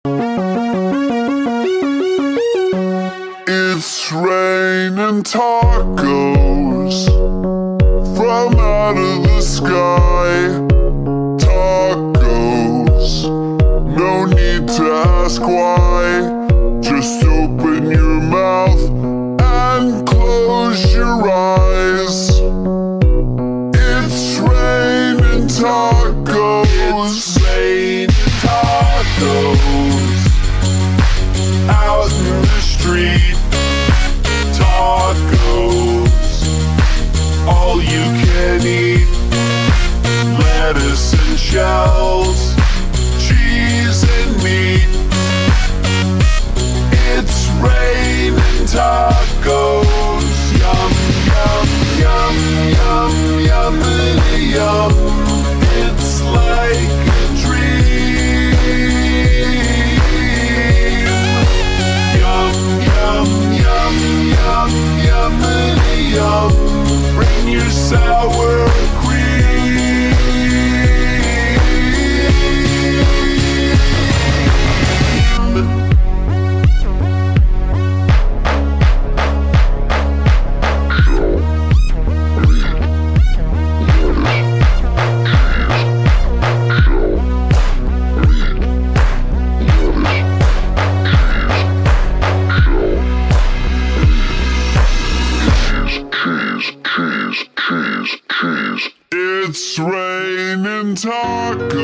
It's raining tacos from out of the sky. Tacos, no need to ask why. Just open your mouth and close your eyes. It's raining tacos. It's raining tacos out in the street. Tacos, all you can eat. Lettuce and shells, cheese and meat. It's raining tacos. Yum, yum, yum, yum, yummity yum. It's like a dream. Yum, yum, yum, yum, yummity yum. Bring your sour cream. It's raining tacos.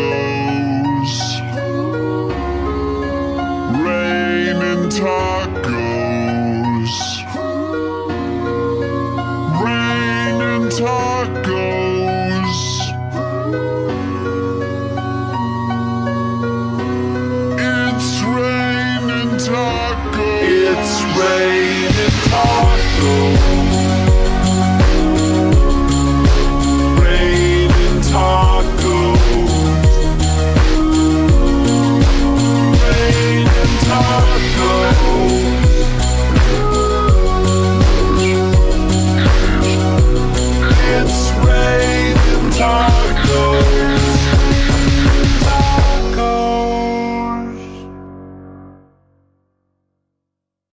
Raining tacos. Raining tacos. It's raining tacos. It's raining tacos. It's raining tacos.